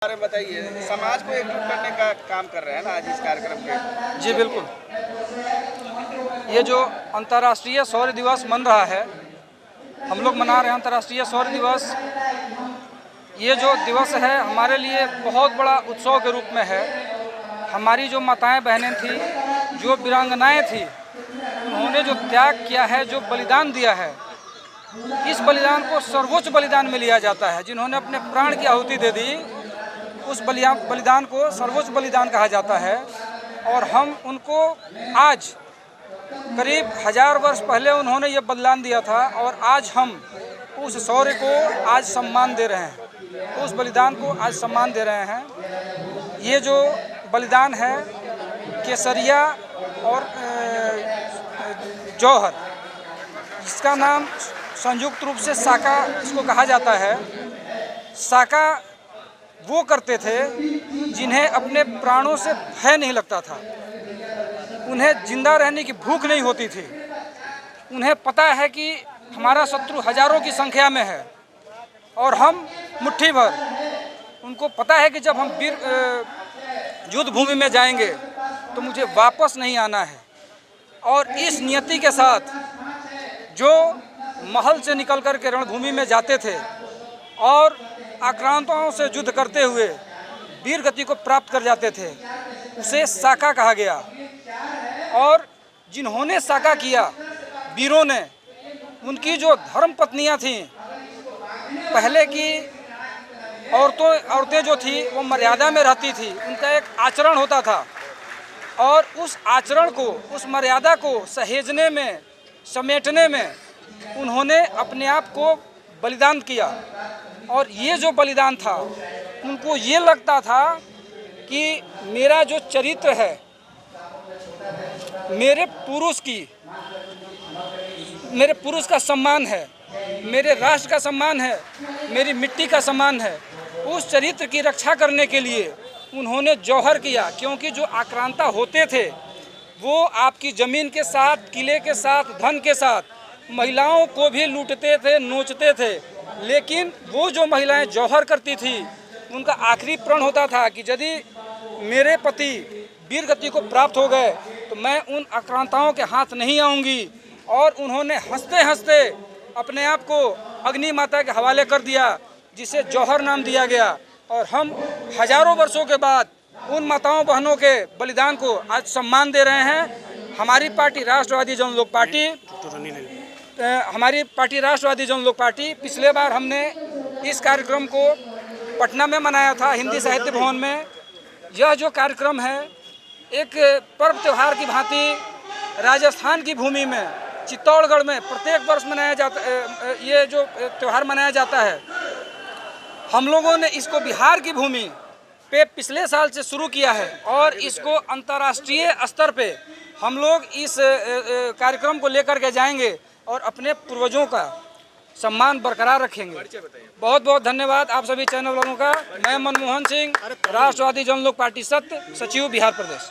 बारे में बताइए, समाज को एकजुट करने का काम कर रहे हैं ना आज इस कार्यक्रम के। जी बिल्कुल। ये जो अंतर्राष्ट्रीय सौर दिवस मन रहा है, हम लोग मना रहे हैं अंतर्राष्ट्रीय सौर दिवस। ये जो दिवस है हमारे लिए बहुत बड़ा उत्सव के रूप में है। हमारी जो माताएं बहनें थी, जो वीरांगनाएं थी, उन्होंने जो त्याग किया है, जो बलिदान दिया है, इस बलिदान को सर्वोच्च बलिदान में लिया जाता है। जिन्होंने अपने प्राण की आहुति दे दी, उस बलिदान को सर्वोच्च बलिदान कहा जाता है। और हम उनको आज करीब 1000 वर्ष पहले उन्होंने ये बलिदान दिया था, और आज हम उस शौर्य को आज सम्मान दे रहे हैं, उस बलिदान को आज सम्मान दे रहे हैं। ये जो बलिदान है केसरिया और जौहर, इसका नाम संयुक्त रूप से साका इसको कहा जाता है। साका वो करते थे जिन्हें अपने प्राणों से भय नहीं लगता था, उन्हें जिंदा रहने की भूख नहीं होती थी। उन्हें पता है कि हमारा शत्रु हजारों की संख्या में है और हम मुट्ठी भर। उनको पता है कि जब हम युद्ध भूमि में जाएंगे तो मुझे वापस नहीं आना है। और इस नियति के साथ जो महल से निकल कर के रणभूमि में जाते थे और आक्रांताओं से युद्ध करते हुए वीर गति को प्राप्त कर जाते थे, उसे साका कहा गया। और जिन्होंने साका किया, वीरों ने, उनकी जो धर्म पत्नियां थीं, पहले की औरतें जो थी वो मर्यादा में रहती थी, उनका एक आचरण होता था, और उस आचरण को, उस मर्यादा को सहेजने में, समेटने में उन्होंने अपने आप को बलिदान किया। और ये जो बलिदान था, उनको ये लगता था कि मेरा जो चरित्र है, मेरे पुरुष का सम्मान है, मेरे राष्ट्र का सम्मान है, मेरी मिट्टी का सम्मान है, उस चरित्र की रक्षा करने के लिए उन्होंने जौहर किया। क्योंकि जो आक्रांता होते थे वो आपकी ज़मीन के साथ, किले के साथ, धन के साथ महिलाओं को भी लूटते थे, नोचते थे। लेकिन वो जो महिलाएं जौहर करती थी, उनका आखिरी प्रण होता था कि यदि मेरे पति वीर गति को प्राप्त हो गए तो मैं उन आक्रांताओं के हाथ नहीं आऊँगी। और उन्होंने हंसते हंसते अपने आप को अग्नि माता के हवाले कर दिया, जिसे जौहर नाम दिया गया। और हम हजारों वर्षों के बाद उन माताओं बहनों के बलिदान को आज सम्मान दे रहे हैं। हमारी पार्टी राष्ट्रवादी जन लोक पार्टी पिछले बार हमने इस कार्यक्रम को पटना में मनाया था, हिंदी साहित्य भवन में। यह जो कार्यक्रम है एक पर्व त्यौहार की भांति राजस्थान की भूमि में, चित्तौड़गढ़ में प्रत्येक वर्ष मनाया जाता, ये जो त्यौहार मनाया जाता है, हम लोगों ने इसको बिहार की भूमि पे पिछले साल से शुरू किया है। और इसको अंतर्राष्ट्रीय स्तर पे हम लोग इस कार्यक्रम को लेकर के जाएंगे और अपने पूर्वजों का सम्मान बरकरार रखेंगे। बहुत बहुत धन्यवाद आप सभी चैनल वालों का। मैं मनमोहन सिंह, राष्ट्रवादी जन लोक पार्टी सत्य, सचिव, बिहार प्रदेश।